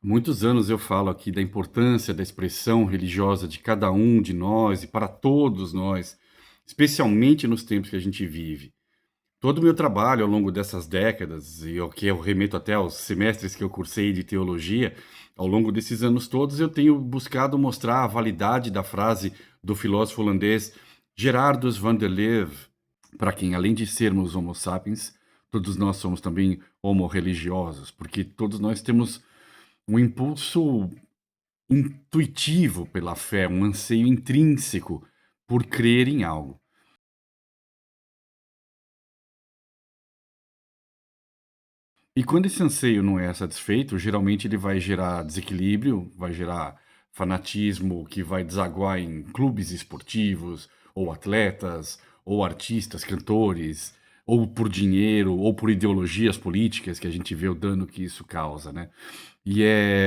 Muitos anos eu falo aqui da importância da expressão religiosa de cada um de nós e para todos nós, especialmente nos tempos que a gente vive. Todo o meu trabalho ao longo dessas décadas, e o que eu remeto até aos semestres que eu cursei de teologia, ao longo desses anos todos, eu tenho buscado mostrar a validade da frase do filósofo holandês Gerardus van der Leeuw, para quem, além de sermos homo sapiens, todos nós somos também homo religiosos, porque todos nós temos um impulso intuitivo pela fé, um anseio intrínseco por crer em algo. E quando esse anseio não é satisfeito, geralmente ele vai gerar desequilíbrio, vai gerar fanatismo que vai desaguar em clubes esportivos, ou atletas, ou artistas, cantores, ou por dinheiro, ou por ideologias políticas, que a gente vê o dano que isso causa, né? E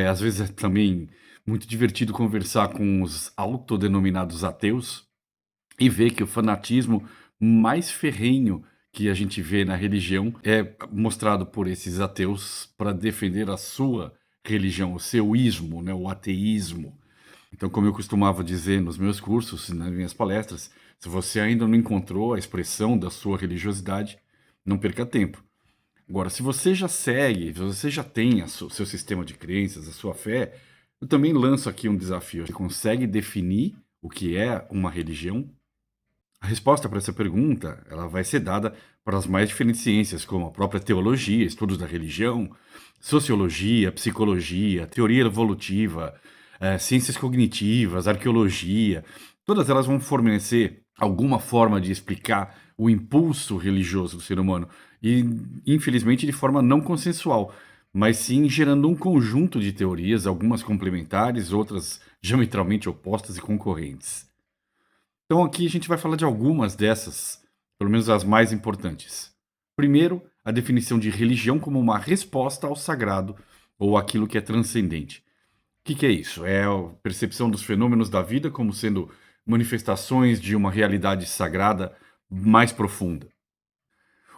às vezes é também muito divertido conversar com os autodenominados ateus, e ver que o fanatismo mais ferrenho que a gente vê na religião é mostrado por esses ateus para defender a sua religião, o seu ismo, né, o ateísmo. Então, como eu costumava dizer nos meus cursos, nas minhas palestras, se você ainda não encontrou a expressão da sua religiosidade, não perca tempo. Agora, se você já segue, se você já tem seu sistema de crenças, a sua fé, eu também lanço aqui um desafio. Você consegue definir o que é uma religião? A resposta para essa pergunta, ela vai ser dada para as mais diferentes ciências, como a própria teologia, estudos da religião, sociologia, psicologia, teoria evolutiva, ciências cognitivas, arqueologia. Todas elas vão fornecer alguma forma de explicar o impulso religioso do ser humano e, infelizmente, de forma não consensual, mas sim gerando um conjunto de teorias, algumas complementares, outras diametralmente opostas e concorrentes. Então aqui a gente vai falar de algumas dessas, pelo menos as mais importantes. Primeiro, a definição de religião como uma resposta ao sagrado ou aquilo que é transcendente. O que é isso? É a percepção dos fenômenos da vida como sendo manifestações de uma realidade sagrada mais profunda.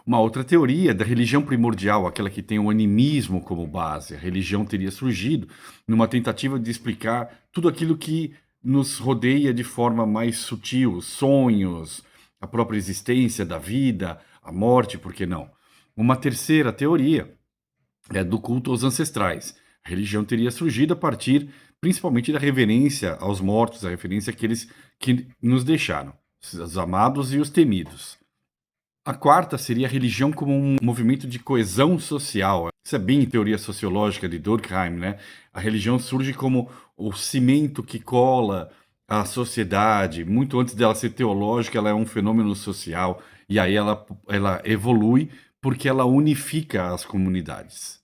Uma outra teoria é da religião primordial, aquela que tem o animismo como base. A religião teria surgido numa tentativa de explicar tudo aquilo que nos rodeia de forma mais sutil, os sonhos, a própria existência da vida, a morte, por que não? Uma terceira teoria é do culto aos ancestrais. A religião teria surgido a partir principalmente da reverência aos mortos, a referência àqueles que nos deixaram, os amados e os temidos. A quarta seria a religião como um movimento de coesão social. Isso é bem teoria sociológica de Durkheim, né? A religião surge como o cimento que cola a sociedade. Muito antes dela ser teológica, ela é um fenômeno social. E aí ela evolui porque ela unifica as comunidades.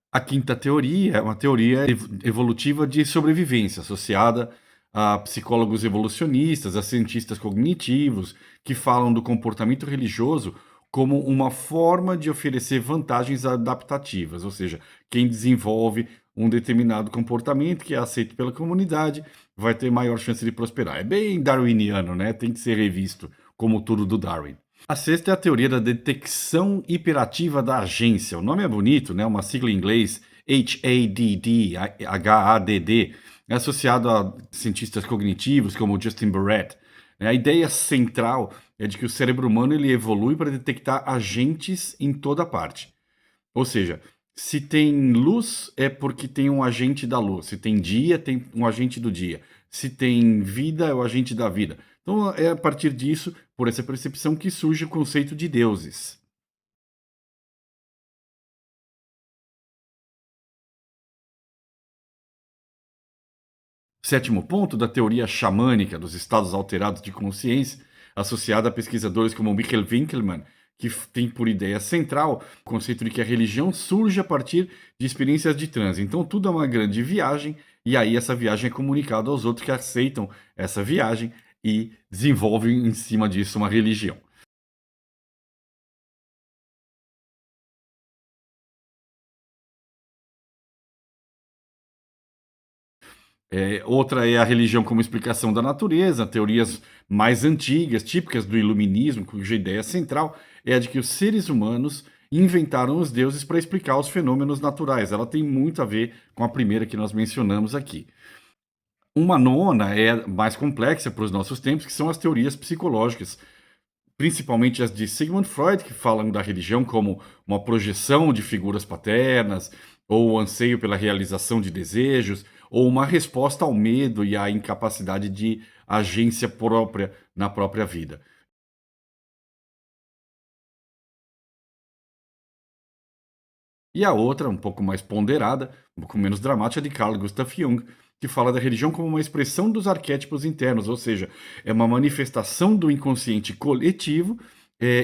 A quinta teoria é uma teoria evolutiva de sobrevivência, associada a psicólogos evolucionistas, a cientistas cognitivos, que falam do comportamento religioso como uma forma de oferecer vantagens adaptativas, ou seja, quem desenvolve um determinado comportamento que é aceito pela comunidade vai ter maior chance de prosperar. É bem darwiniano, né? Tem que ser revisto como tudo do Darwin. A sexta é a teoria da detecção hiperativa da agência. O nome é bonito, né? Uma sigla em inglês, HADD, HADD, é associado a cientistas cognitivos como Justin Barrett. A ideia central é de que o cérebro humano ele evolui para detectar agentes em toda parte. Ou seja, se tem luz é porque tem um agente da luz. Se tem dia, tem um agente do dia. Se tem vida, é o agente da vida. Então é a partir disso, por essa percepção, que surge o conceito de deuses. Sétimo ponto da teoria xamânica dos estados alterados de consciência, associada a pesquisadores como Michael Winkelmann, que tem por ideia central o conceito de que a religião surge a partir de experiências de transe. Então tudo é uma grande viagem, e aí essa viagem é comunicada aos outros que aceitam essa viagem e desenvolvem em cima disso uma religião. Outra é a religião como explicação da natureza, teorias mais antigas, típicas do iluminismo, cuja ideia central é a de que os seres humanos inventaram os deuses para explicar os fenômenos naturais. Ela tem muito a ver com a primeira que nós mencionamos aqui. Uma nona é mais complexa para os nossos tempos, que são as teorias psicológicas, principalmente as de Sigmund Freud, que falam da religião como uma projeção de figuras paternas, ou o anseio pela realização de desejos, ou uma resposta ao medo e à incapacidade de agência própria na própria vida. E a outra, um pouco mais ponderada, um pouco menos dramática, é de Carl Gustav Jung, que fala da religião como uma expressão dos arquétipos internos, ou seja, é uma manifestação do inconsciente coletivo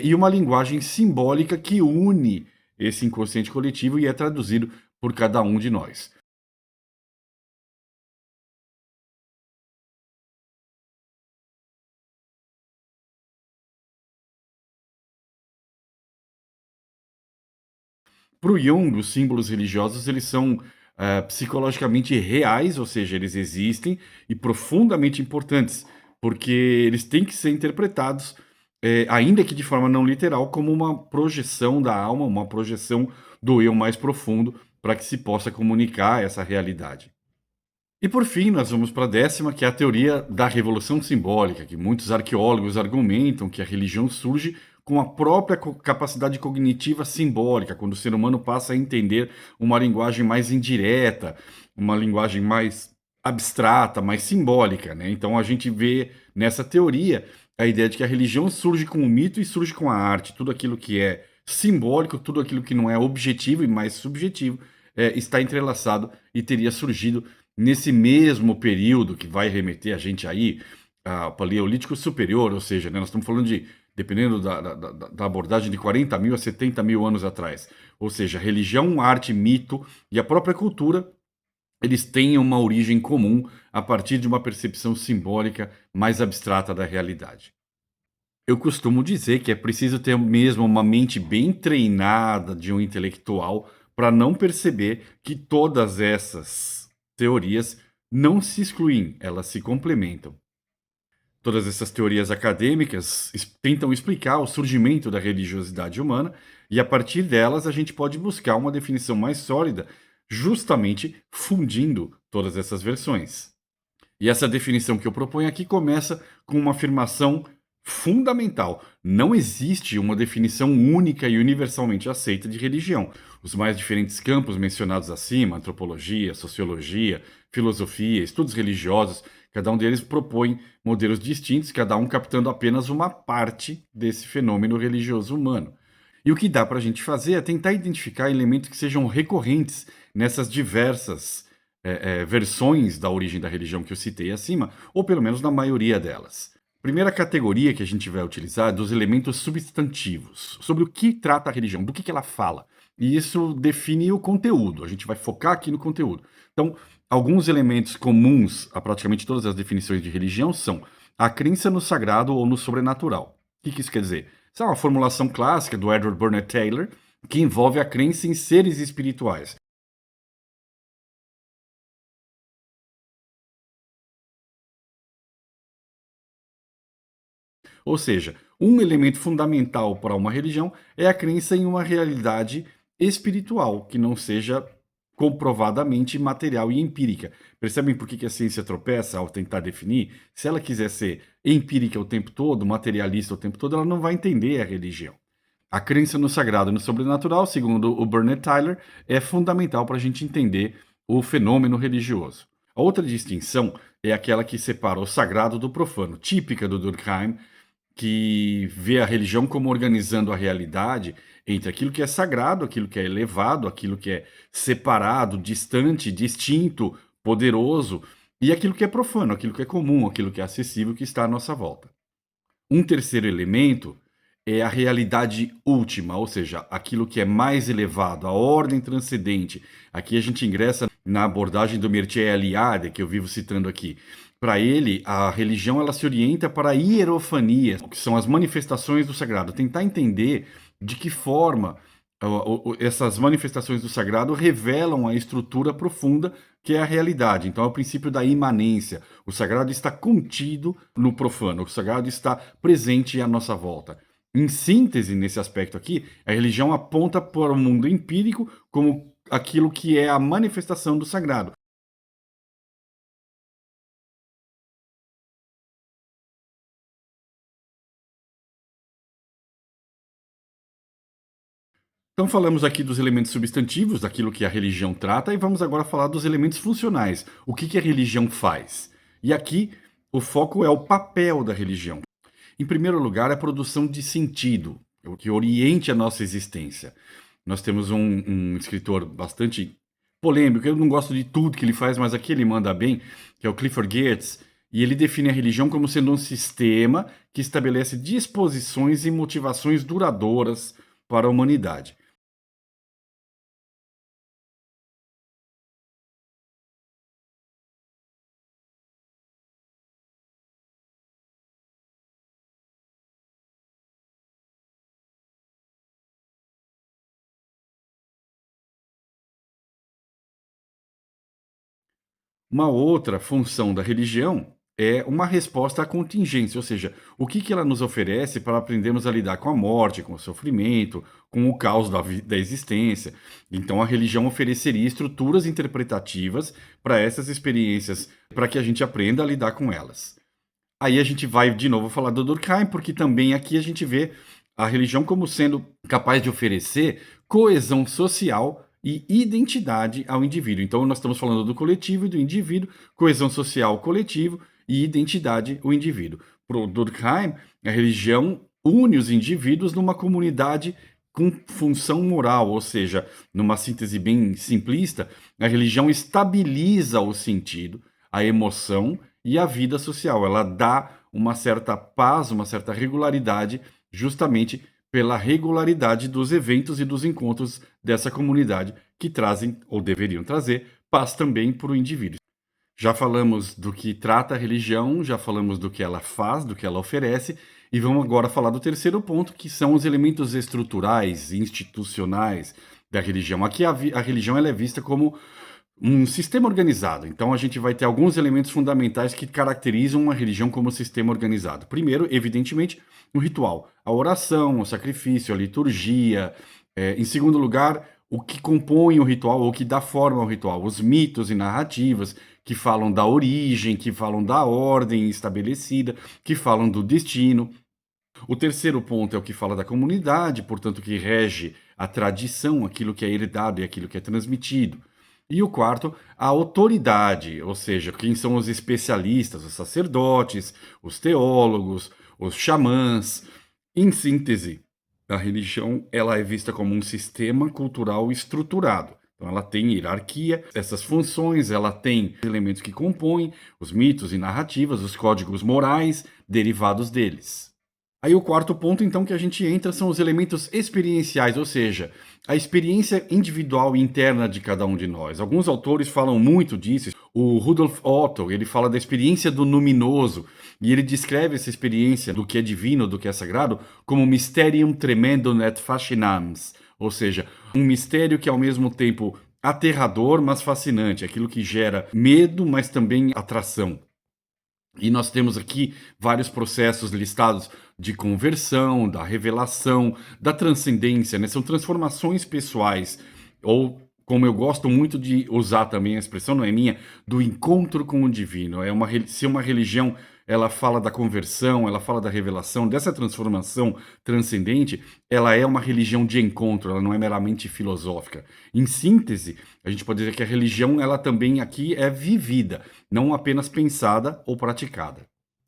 e uma linguagem simbólica que une esse inconsciente coletivo e é traduzido por cada um de nós. Para o Jung, os símbolos religiosos eles são psicologicamente reais, ou seja, eles existem e profundamente importantes, porque eles têm que ser interpretados, ainda que de forma não literal, como uma projeção da alma, uma projeção do eu mais profundo, para que se possa comunicar essa realidade. E por fim, nós vamos para a décima, que é a teoria da revolução simbólica, que muitos arqueólogos argumentam que a religião surge com a própria capacidade cognitiva simbólica, quando o ser humano passa a entender uma linguagem mais indireta, uma linguagem mais abstrata, mais simbólica, né? Então a gente vê nessa teoria a ideia de que a religião surge com o mito e surge com a arte, tudo aquilo que é simbólico, tudo aquilo que não é objetivo e mais subjetivo, está entrelaçado e teria surgido nesse mesmo período que vai remeter a gente aí ao Paleolítico Superior, ou seja, né, nós estamos falando de, dependendo da abordagem, de 40 mil a 70 mil anos atrás. Ou seja, religião, arte, mito e a própria cultura, eles têm uma origem comum a partir de uma percepção simbólica mais abstrata da realidade. Eu costumo dizer que é preciso ter mesmo uma mente bem treinada de um intelectual para não perceber que todas essas teorias não se excluem, elas se complementam. Todas essas teorias acadêmicas tentam explicar o surgimento da religiosidade humana e, a partir delas, a gente pode buscar uma definição mais sólida, justamente fundindo todas essas versões. E essa definição que eu proponho aqui começa com uma afirmação fundamental. Não existe uma definição única e universalmente aceita de religião. Os mais diferentes campos mencionados acima, antropologia, sociologia, filosofia, estudos religiosos, cada um deles propõe modelos distintos, cada um captando apenas uma parte desse fenômeno religioso humano. E o que dá para a gente fazer é tentar identificar elementos que sejam recorrentes nessas diversas versões da origem da religião que eu citei acima, ou pelo menos na maioria delas. Primeira categoria que a gente vai utilizar é dos elementos substantivos, sobre o que trata a religião, do que ela fala. E isso define o conteúdo, a gente vai focar aqui no conteúdo. Então, alguns elementos comuns a praticamente todas as definições de religião são a crença no sagrado ou no sobrenatural. O que isso quer dizer? Isso é uma formulação clássica do Edward Burnett Taylor, que envolve a crença em seres espirituais. Ou seja, um elemento fundamental para uma religião é a crença em uma realidade espiritual, que não seja comprovadamente material e empírica. Percebem por que a ciência tropeça ao tentar definir? Se ela quiser ser empírica o tempo todo, materialista o tempo todo, ela não vai entender a religião. A crença no sagrado e no sobrenatural, segundo o Burnett Tyler, é fundamental para a gente entender o fenômeno religioso. A outra distinção é aquela que separa o sagrado do profano, típica do Durkheim, que vê a religião como organizando a realidade entre aquilo que é sagrado, aquilo que é elevado, aquilo que é separado, distante, distinto, poderoso, e aquilo que é profano, aquilo que é comum, aquilo que é acessível, que está à nossa volta. Um terceiro elemento é a realidade última, ou seja, aquilo que é mais elevado, a ordem transcendente. Aqui a gente ingressa na abordagem do Mircea Eliade, que eu vivo citando aqui. Para ele, a religião ela se orienta para a hierofania, que são as manifestações do sagrado. Tentar entender de que forma Essas manifestações do sagrado revelam a estrutura profunda que é a realidade. Então, é o princípio da imanência. O sagrado está contido no profano, o sagrado está presente à nossa volta. Em síntese, nesse aspecto aqui, a religião aponta para o mundo empírico como aquilo que é a manifestação do sagrado. Então falamos aqui dos elementos substantivos, daquilo que a religião trata, e vamos agora falar dos elementos funcionais. O que que a religião faz? E aqui o foco é o papel da religião. Em primeiro lugar, a produção de sentido, o que oriente a nossa existência. Nós temos um escritor bastante polêmico, eu não gosto de tudo que ele faz, mas aqui ele manda bem, que é o Clifford Geertz, e ele define a religião como sendo um sistema que estabelece disposições e motivações duradouras para a humanidade. Uma outra função da religião é uma resposta à contingência, ou seja, o que que ela nos oferece para aprendermos a lidar com a morte, com o sofrimento, com o caos da existência. Então, a religião ofereceria estruturas interpretativas para essas experiências, para que a gente aprenda a lidar com elas. Aí a gente vai de novo falar do Durkheim, porque também aqui a gente vê a religião como sendo capaz de oferecer coesão social e identidade ao indivíduo. Então nós estamos falando do coletivo e do indivíduo, coesão social, coletivo e identidade, o indivíduo. Para o Durkheim, a religião une os indivíduos numa comunidade com função moral, ou seja, numa síntese bem simplista, a religião estabiliza o sentido, a emoção e a vida social. Ela dá uma certa paz, uma certa regularidade, justamente pela regularidade dos eventos e dos encontros dessa comunidade que trazem, ou deveriam trazer, paz também para o indivíduo. Já falamos do que trata a religião, já falamos do que ela faz, do que ela oferece, e vamos agora falar do terceiro ponto, que são os elementos estruturais, institucionais da religião. Aqui a religião ela é vista como um sistema organizado. Então a gente vai ter alguns elementos fundamentais que caracterizam uma religião como sistema organizado. Primeiro, evidentemente, o ritual, a oração, o sacrifício, a liturgia. Em segundo lugar, o que compõe o ritual, ou que dá forma ao ritual, os mitos e narrativas que falam da origem, que falam da ordem estabelecida, que falam do destino. O terceiro ponto é o que fala da comunidade, portanto, que rege a tradição, aquilo que é herdado e aquilo que é transmitido. E o quarto, a autoridade, ou seja, quem são os especialistas, os sacerdotes, os teólogos, os xamãs. Em síntese, a religião ela é vista como um sistema cultural estruturado. Então, ela tem hierarquia, essas funções, ela tem elementos que compõem os mitos e narrativas, os códigos morais derivados deles. Aí o quarto ponto, então, que a gente entra são os elementos experienciais, ou seja, a experiência individual e interna de cada um de nós. Alguns autores falam muito disso. O Rudolf Otto, ele fala da experiência do luminoso, e ele descreve essa experiência do que é divino, do que é sagrado, como mysterium tremendum et fascinans, ou seja, um mistério que é ao mesmo tempo aterrador, mas fascinante, aquilo que gera medo, mas também atração. E nós temos aqui vários processos listados de conversão, da revelação, da transcendência, né? São transformações pessoais, ou como eu gosto muito de usar também a expressão, não é minha, do encontro com o divino. Se uma religião ela fala da conversão, ela fala da revelação, dessa transformação transcendente, ela é uma religião de encontro, ela não é meramente filosófica. Em síntese, a gente pode dizer que a religião ela também aqui é vivida, não apenas pensada ou praticada.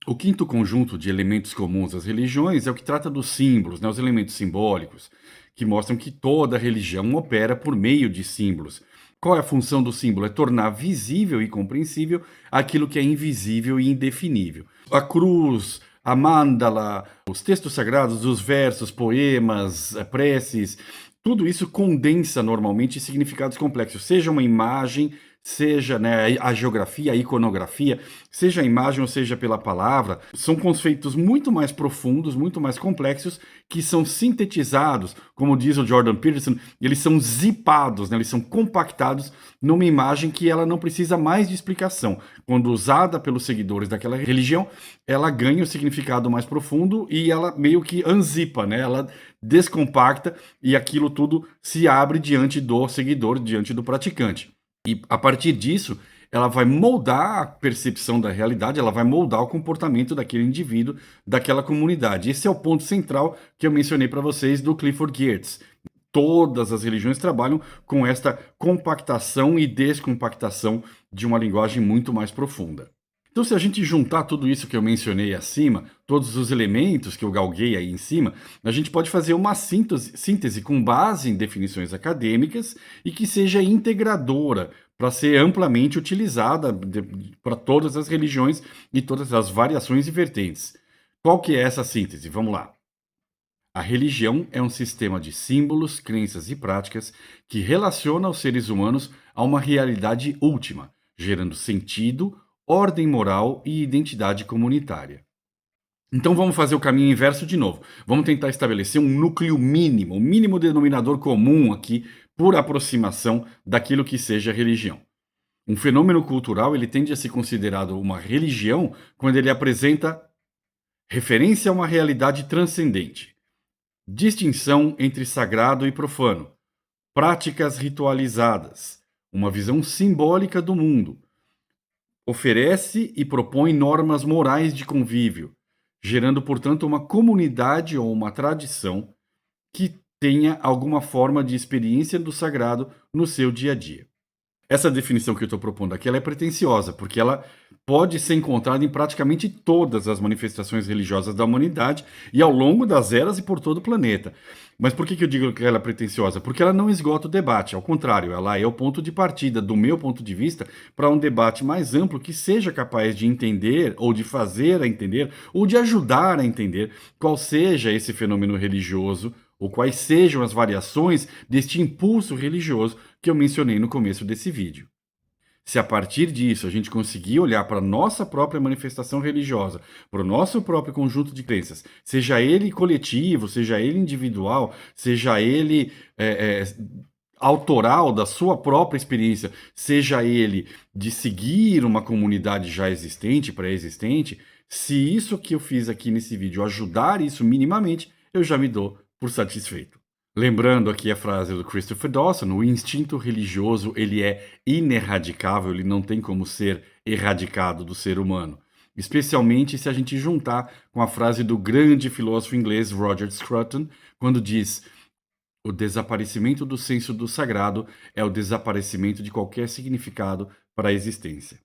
O quinto conjunto de elementos comuns às religiões é o que trata dos símbolos, né, os elementos simbólicos, que mostram que toda religião opera por meio de símbolos. Qual é a função do símbolo? É tornar visível e compreensível aquilo que é invisível e indefinível. A cruz, a mandala, os textos sagrados, os versos, poemas, preces, tudo isso condensa normalmente significados complexos, seja uma imagem, seja, né, a geografia, a iconografia, seja a imagem ou seja pela palavra, são conceitos muito mais profundos, muito mais complexos, que são sintetizados, como diz o Jordan Peterson, eles são zipados, né, eles são compactados numa imagem que ela não precisa mais de explicação. Quando usada pelos seguidores daquela religião, ela ganha o significado mais profundo e ela meio que unzipa, né? Ela descompacta e aquilo tudo se abre diante do seguidor, diante do praticante. E a partir disso, ela vai moldar a percepção da realidade, ela vai moldar o comportamento daquele indivíduo, daquela comunidade. Esse é o ponto central que eu mencionei para vocês do Clifford Geertz. Todas as religiões trabalham com esta compactação e descompactação de uma linguagem muito mais profunda. Então, se a gente juntar tudo isso que eu mencionei acima, todos os elementos que eu galguei aí em cima, a gente pode fazer uma síntese com base em definições acadêmicas e que seja integradora para ser amplamente utilizada para todas as religiões e todas as variações e vertentes. Qual que é essa síntese? Vamos lá. A religião é um sistema de símbolos, crenças e práticas que relaciona os seres humanos a uma realidade última, gerando sentido, ordem moral e identidade comunitária. Então vamos fazer o caminho inverso de novo. Vamos tentar estabelecer um núcleo mínimo, o mínimo denominador comum aqui, por aproximação daquilo que seja religião. Um fenômeno cultural ele tende a ser considerado uma religião quando ele apresenta referência a uma realidade transcendente, distinção entre sagrado e profano, práticas ritualizadas, uma visão simbólica do mundo, oferece e propõe normas morais de convívio, gerando, portanto, uma comunidade ou uma tradição que tenha alguma forma de experiência do sagrado no seu dia a dia. Essa definição que eu estou propondo aqui ela é pretensiosa, porque ela pode ser encontrada em praticamente todas as manifestações religiosas da humanidade e ao longo das eras e por todo o planeta. Mas por que eu digo que ela é pretensiosa? Porque ela não esgota o debate, ao contrário, ela é o ponto de partida, do meu ponto de vista, para um debate mais amplo que seja capaz de entender, ou de fazer a entender, ou de ajudar a entender qual seja esse fenômeno religioso ou quais sejam as variações deste impulso religioso que eu mencionei no começo desse vídeo. Se a partir disso a gente conseguir olhar para a nossa própria manifestação religiosa, para o nosso próprio conjunto de crenças, seja ele coletivo, seja ele individual, seja ele autoral da sua própria experiência, seja ele de seguir uma comunidade já existente, pré-existente, se isso que eu fiz aqui nesse vídeo ajudar isso minimamente, eu já me dou por satisfeito. Lembrando aqui a frase do Christopher Dawson, o instinto religioso ele é ineradicável, ele não tem como ser erradicado do ser humano. Especialmente se a gente juntar com a frase do grande filósofo inglês Roger Scruton, quando diz: o desaparecimento do senso do sagrado é o desaparecimento de qualquer significado para a existência.